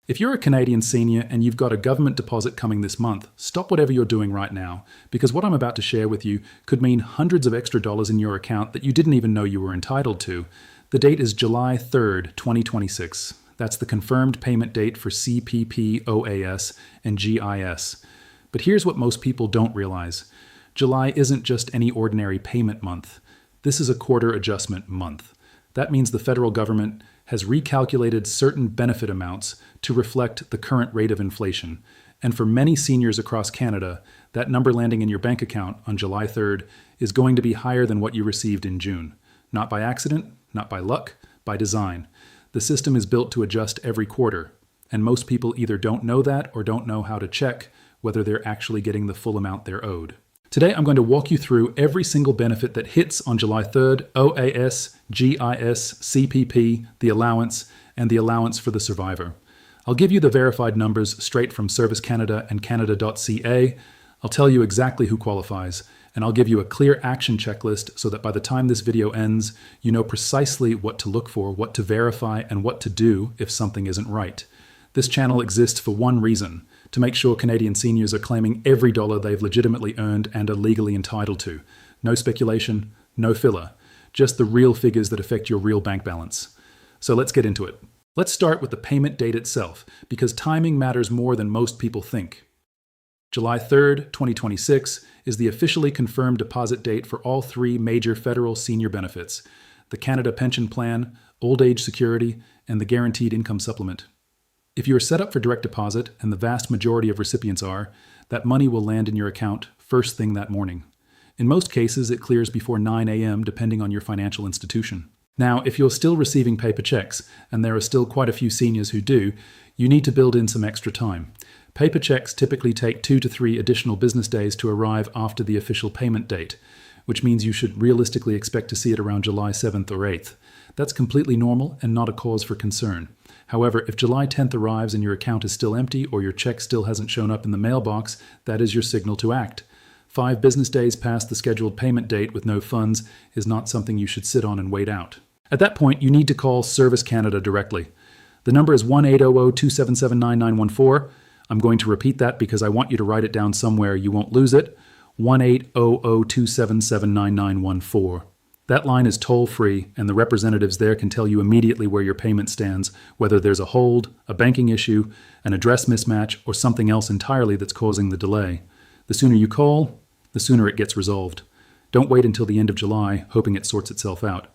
If you're a Canadian senior and you've got a government deposit coming this month, stop whatever you're doing right now, because what I'm about to share with you could mean hundreds of extra dollars in your account that you didn't even know you were entitled to. The date is July 3rd, 2026. That's the confirmed payment date for CPP, OAS, and GIS. But here's what most people don't realize. July isn't just any ordinary payment month. This is a quarter adjustment month. That means the federal government has recalculated certain benefit amounts to reflect the current rate of inflation. And for many seniors across Canada, that number landing in your bank account on July 3rd is going to be higher than what you received in June. Not by accident, not by luck, by design. The system is built to adjust every quarter, and most people either don't know that or don't know how to check whether they're actually getting the full amount they're owed. Today, I'm going to walk you through every single benefit that hits on July 3rd, OAS, GIS, CPP, the allowance, and the allowance for the survivor. I'll give you the verified numbers straight from Service Canada and Canada.ca. I'll tell you exactly who qualifies, and I'll give you a clear action checklist so that by the time this video ends, you know precisely what to look for, what to verify, and what to do if something isn't right. This channel exists for one reason: to make sure Canadian seniors are claiming every dollar they've legitimately earned and are legally entitled to. No speculation, no filler, just the real figures that affect your real bank balance. So let's get into it. Let's start with the payment date itself, because timing matters more than most people think. July 3rd, 2026 is the officially confirmed deposit date for all three major federal senior benefits: the Canada Pension Plan, Old Age Security, and the Guaranteed Income Supplement. If you are set up for direct deposit, and the vast majority of recipients are, that money will land in your account first thing that morning. In most cases, it clears before 9 a.m. depending on your financial institution. Now, if you're still receiving paper checks, and there are still quite a few seniors who do, you need to build in some extra time. Paper checks typically take 2 to 3 additional business days to arrive after the official payment date, which means you should realistically expect to see it around July 7th or 8th. That's completely normal and not a cause for concern. However, if July 10th arrives and your account is still empty or your check still hasn't shown up in the mailbox, that is your signal to act. 5 business days past the scheduled payment date with no funds is not something you should sit on and wait out. At that point, you need to call Service Canada directly. The number is 1-800-277-9914. I'm going to repeat that because I want you to write it down somewhere you won't lose it. 1-800-277-9914. That line is toll-free, and the representatives there can tell you immediately where your payment stands, whether there's a hold, a banking issue, an address mismatch, or something else entirely that's causing the delay. The sooner you call, the sooner it gets resolved. Don't wait until the end of July, hoping it sorts itself out.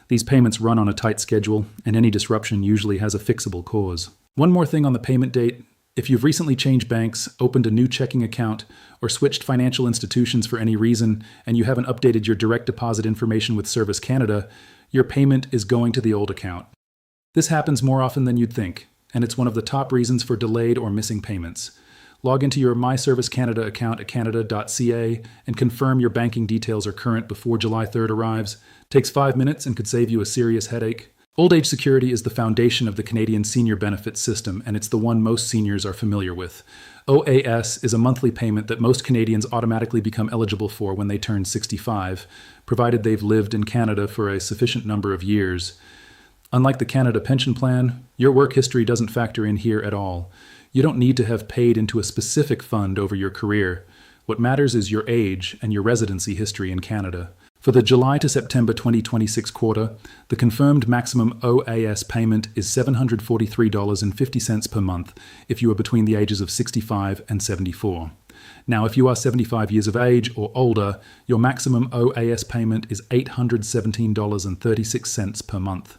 These payments run on a tight schedule, and any disruption usually has a fixable cause. One more thing on the payment date. If you've recently changed banks, opened a new checking account, or switched financial institutions for any reason, and you haven't updated your direct deposit information with Service Canada, your payment is going to the old account. This happens more often than you'd think, and it's one of the top reasons for delayed or missing payments. Log into your My Service Canada account at Canada.ca and confirm your banking details are current before July 3rd arrives. Takes 5 minutes and could save you a serious headache. Old Age Security is the foundation of the Canadian senior benefits system, and it's the one most seniors are familiar with. OAS is a monthly payment that most Canadians automatically become eligible for when they turn 65, provided they've lived in Canada for a sufficient number of years. Unlike the Canada Pension Plan, your work history doesn't factor in here at all. You don't need to have paid into a specific fund over your career. What matters is your age and your residency history in Canada. For the July to September 2026 quarter, the confirmed maximum OAS payment is $743.50 per month if you are between the ages of 65 and 74. Now, if you are 75 years of age or older, your maximum OAS payment is $817.36 per month.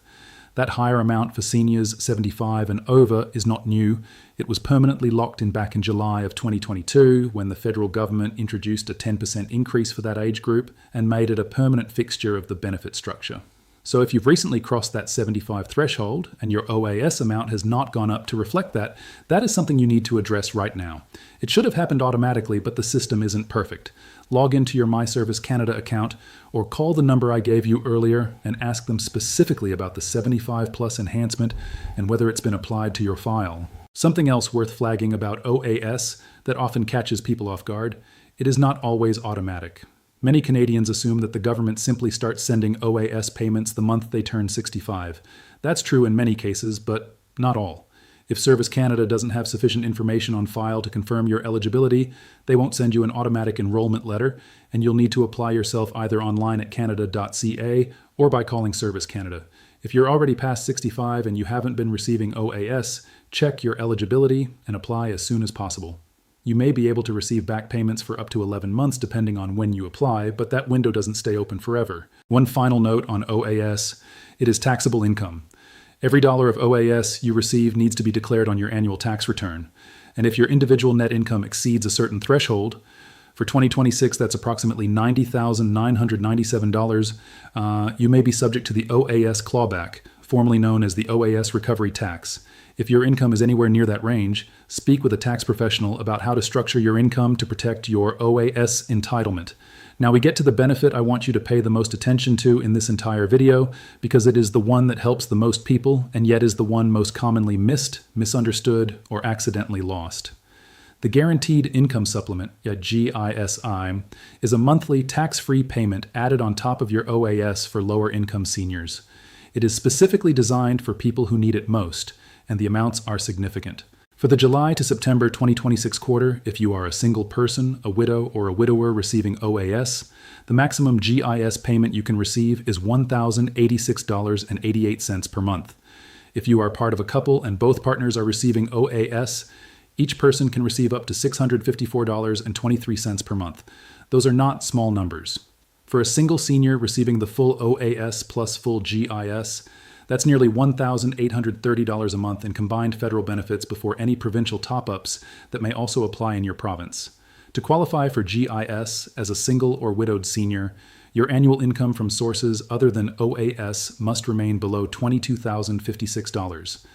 That higher amount for seniors 75 and over is not new. It was permanently locked in back in July of 2022 when the federal government introduced a 10% increase for that age group and made it a permanent fixture of the benefit structure. So if you've recently crossed that 75 threshold and your OAS amount has not gone up to reflect that, that is something you need to address right now. It should have happened automatically, but the system isn't perfect. Log into your My Service Canada account or call the number I gave you earlier and ask them specifically about the 75 plus enhancement and whether it's been applied to your file. Something else worth flagging about OAS that often catches people off guard: it is not always automatic. Many Canadians assume that the government simply starts sending OAS payments the month they turn 65. That's true in many cases, but not all. If Service Canada doesn't have sufficient information on file to confirm your eligibility, they won't send you an automatic enrollment letter, and you'll need to apply yourself either online at canada.ca or by calling Service Canada. If you're already past 65 and you haven't been receiving OAS, check your eligibility and apply as soon as possible. You may be able to receive back payments for up to 11 months depending on when you apply, but that window doesn't stay open forever. One final note on OAS: it is taxable income. Every dollar of OAS you receive needs to be declared on your annual tax return. And if your individual net income exceeds a certain threshold, for 2026 that's approximately $90,997, you may be subject to the OAS clawback, formerly known as the OAS recovery tax. If your income is anywhere near that range, speak with a tax professional about how to structure your income to protect your OAS entitlement. Now we get to the benefit I want you to pay the most attention to in this entire video, because it is the one that helps the most people and yet is the one most commonly missed, misunderstood, or accidentally lost. The Guaranteed Income Supplement, GISI, is a monthly tax-free payment added on top of your OAS for lower-income seniors. It is specifically designed for people who need it most, and the amounts are significant. For the July to September 2026 quarter, if you are a single person, a widow, or a widower receiving OAS, the maximum GIS payment you can receive is $1,086.88 per month. If you are part of a couple and both partners are receiving OAS, each person can receive up to $654.23 per month. Those are not small numbers. For a single senior receiving the full OAS plus full GIS, that's nearly $1,830 a month in combined federal benefits before any provincial top-ups that may also apply in your province. To qualify for GIS as a single or widowed senior, your annual income from sources other than OAS must remain below $22,056.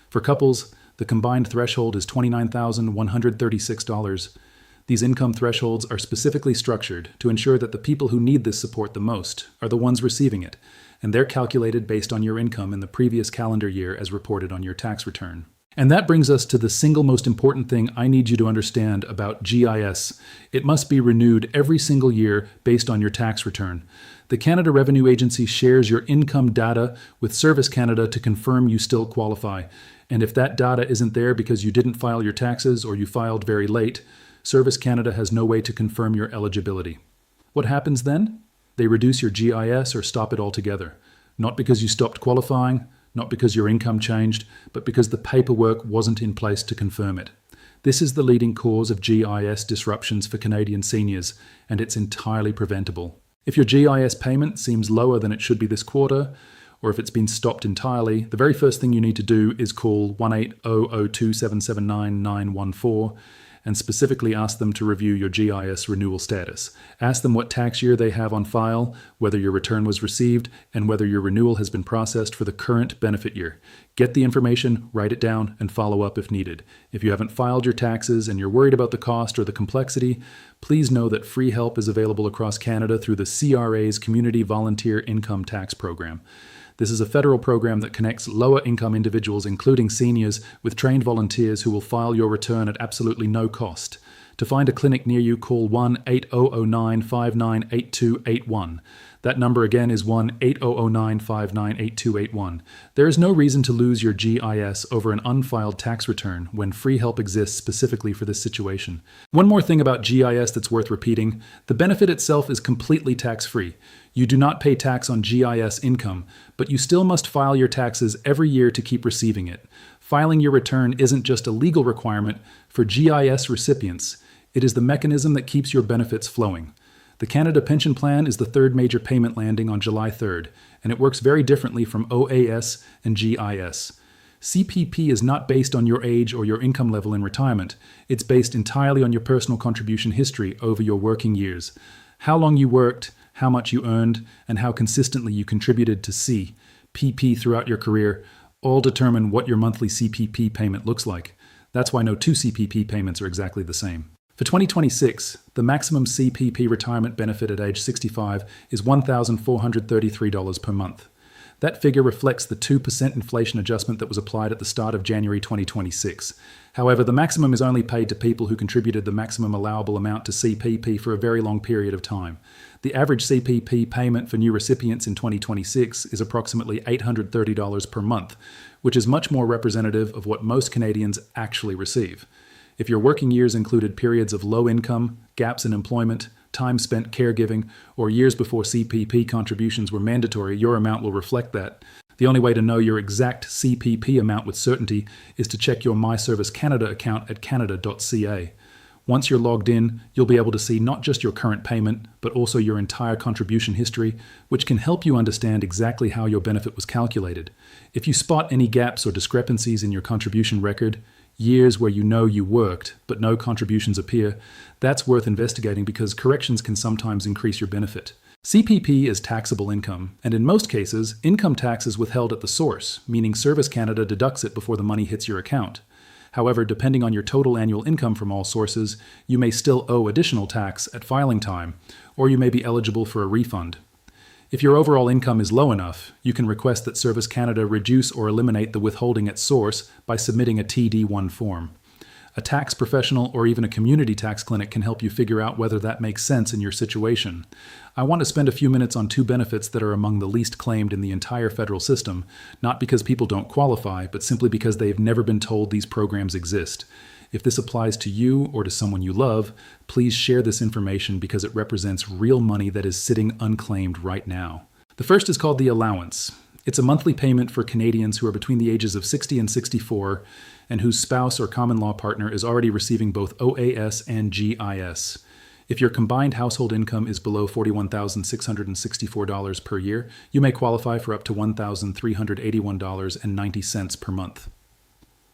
For couples, the combined threshold is $29,136. These income thresholds are specifically structured to ensure that the people who need this support the most are the ones receiving it, and they're calculated based on your income in the previous calendar year as reported on your tax return. And that brings us to the single most important thing I need you to understand about GIS. It must be renewed every single year based on your tax return. The Canada Revenue Agency shares your income data with Service Canada to confirm you still qualify. And if that data isn't there because you didn't file your taxes or you filed very late, Service Canada has no way to confirm your eligibility. What happens then? They reduce your GIS or stop it altogether. Not because you stopped qualifying, not because your income changed, but because the paperwork wasn't in place to confirm it. This is the leading cause of GIS disruptions for Canadian seniors, and it's entirely preventable. If your GIS payment seems lower than it should be this quarter, or if it's been stopped entirely, the very first thing you need to do is call 1-800-277-9914 and specifically ask them to review your GIS renewal status. Ask them what tax year they have on file, whether your return was received, and whether your renewal has been processed for the current benefit year. Get the information, write it down, and follow up if needed. If you haven't filed your taxes and you're worried about the cost or the complexity, please know that free help is available across Canada through the CRA's Community Volunteer Income Tax Program. This is a federal program that connects lower-income individuals, including seniors, with trained volunteers who will file your return at absolutely no cost. To find a clinic near you, call 1-8009-598281. That number again is 1-8009-598281. There is no reason to lose your GIS over an unfiled tax return when free help exists specifically for this situation. One more thing about GIS that's worth repeating: the benefit itself is completely tax-free. You do not pay tax on GIS income, but you still must file your taxes every year to keep receiving it. Filing your return isn't just a legal requirement for GIS recipients. It is the mechanism that keeps your benefits flowing. The Canada Pension Plan is the third major payment landing on July 3rd, and it works very differently from OAS and GIS. CPP is not based on your age or your income level in retirement. It's based entirely on your personal contribution history over your working years. How long you worked, how much you earned, and how consistently you contributed to CPP throughout your career all determine what your monthly CPP payment looks like. That's why no two CPP payments are exactly the same. For 2026, the maximum CPP retirement benefit at age 65 is $1,433 per month. That figure reflects the 2% inflation adjustment that was applied at the start of January 2026. However, the maximum is only paid to people who contributed the maximum allowable amount to CPP for a very long period of time. The average CPP payment for new recipients in 2026 is approximately $830 per month, which is much more representative of what most Canadians actually receive. If your working years included periods of low income, gaps in employment, time spent caregiving, or years before CPP contributions were mandatory, your amount will reflect that. The only way to know your exact CPP amount with certainty is to check your My Service Canada account at canada.ca. Once you're logged in, you'll be able to see not just your current payment, but also your entire contribution history, which can help you understand exactly how your benefit was calculated. If you spot any gaps or discrepancies in your contribution record, years where you know you worked, but no contributions appear, that's worth investigating because corrections can sometimes increase your benefit. CPP is taxable income, and in most cases, income tax is withheld at the source, meaning Service Canada deducts it before the money hits your account. However, depending on your total annual income from all sources, you may still owe additional tax at filing time, or you may be eligible for a refund. If your overall income is low enough, you can request that Service Canada reduce or eliminate the withholding at source by submitting a TD1 form. A tax professional or even a community tax clinic can help you figure out whether that makes sense in your situation. I want to spend a few minutes on two benefits that are among the least claimed in the entire federal system, not because people don't qualify, but simply because they have never been told these programs exist. If this applies to you or to someone you love, please share this information because it represents real money that is sitting unclaimed right now. The first is called the allowance. It's a monthly payment for Canadians who are between the ages of 60 and 64 and whose spouse or common law partner is already receiving both OAS and GIS. If your combined household income is below $41,664 per year, you may qualify for up to $1,381.90 per month.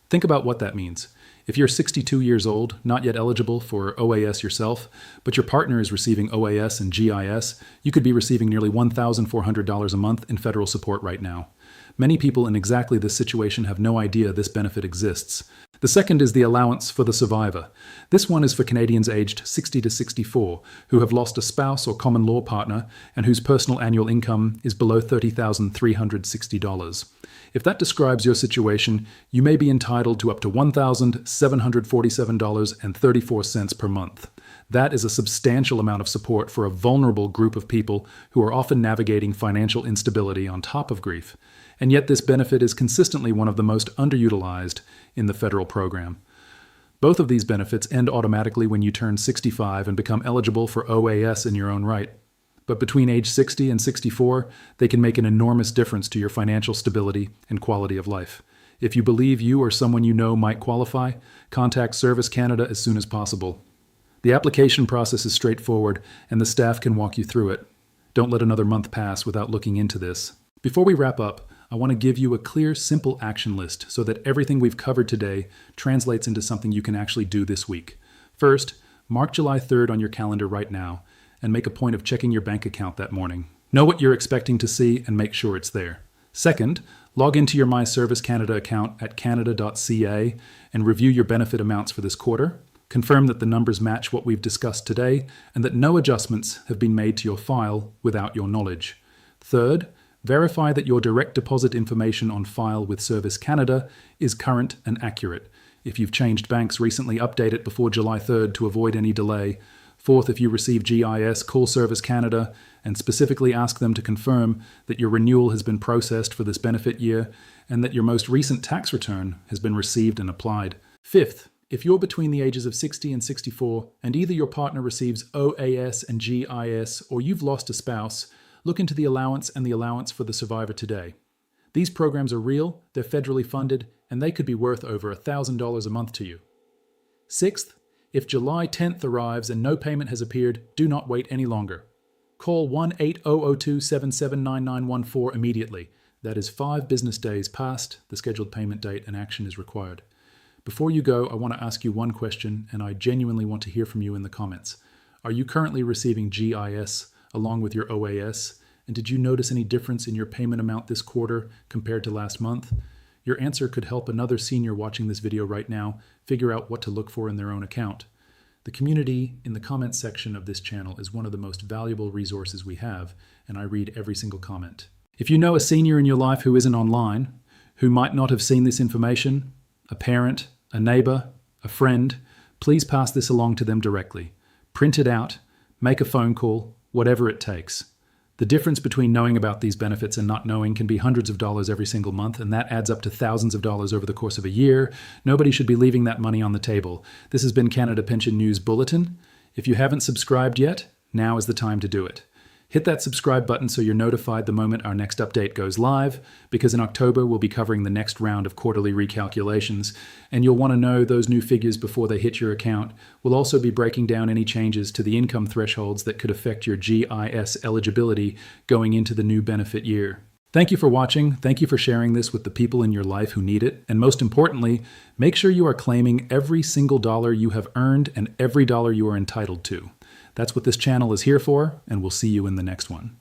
Think about what that means. If you're 62 years old, not yet eligible for OAS yourself, but your partner is receiving OAS and GIS, you could be receiving nearly $1,400 a month in federal support right now. Many people in exactly this situation have no idea this benefit exists. The second is the allowance for the survivor. This one is for Canadians aged 60 to 64 who have lost a spouse or common law partner and whose personal annual income is below $30,360. If that describes your situation, you may be entitled to up to $1,747.34 per month. That is a substantial amount of support for a vulnerable group of people who are often navigating financial instability on top of grief. And yet this benefit is consistently one of the most underutilized in the federal program. Both of these benefits end automatically when you turn 65 and become eligible for OAS in your own right. But between age 60 and 64, they can make an enormous difference to your financial stability and quality of life. If you believe you or someone you know might qualify, contact Service Canada as soon as possible. The application process is straightforward, and the staff can walk you through it. Don't let another month pass without looking into this. Before we wrap up, I want to give you a clear, simple action list so that everything we've covered today translates into something you can actually do this week. First, mark July 3rd on your calendar right now and make a point of checking your bank account that morning. Know what you're expecting to see and make sure it's there. Second, log into your My Service Canada account at canada.ca and review your benefit amounts for this quarter. Confirm that the numbers match what we've discussed today and that no adjustments have been made to your file without your knowledge. Third, verify that your direct deposit information on file with Service Canada is current and accurate. If you've changed banks recently, update it before July 3rd to avoid any delay. Fourth, if you receive GIS, call Service Canada and specifically ask them to confirm that your renewal has been processed for this benefit year and that your most recent tax return has been received and applied. Fifth, if you're between the ages of 60 and 64 and either your partner receives OAS and GIS or you've lost a spouse, look into the allowance and the allowance for the survivor today. These programs are real, they're federally funded, and they could be worth over $1,000 a month to you. Sixth, if July 10th arrives and no payment has appeared, do not wait any longer. Call 1-8002-779914 immediately. That is 5 business days past the scheduled payment date and action is required. Before you go, I want to ask you one question, and I genuinely want to hear from you in the comments. Are you currently receiving GIS along with your OAS? And did you notice any difference in your payment amount this quarter compared to last month? Your answer could help another senior watching this video right now figure out what to look for in their own account. The community in the comments section of this channel is one of the most valuable resources we have, and I read every single comment. If you know a senior in your life who isn't online, who might not have seen this information, a parent, a neighbor, a friend, please pass this along to them directly. Print it out, make a phone call, whatever it takes. The difference between knowing about these benefits and not knowing can be hundreds of dollars every single month, and that adds up to thousands of dollars over the course of a year. Nobody should be leaving that money on the table. This has been Canada Pension News Bulletin. If you haven't subscribed yet, now is the time to do it. Hit that subscribe button so you're notified the moment our next update goes live, because in October we'll be covering the next round of quarterly recalculations, and you'll want to know those new figures before they hit your account. We'll also be breaking down any changes to the income thresholds that could affect your GIS eligibility going into the new benefit year. Thank you for watching. Thank you for sharing this with the people in your life who need it. And most importantly, make sure you are claiming every single dollar you have earned and every dollar you are entitled to. That's what this channel is here for, and we'll see you in the next one.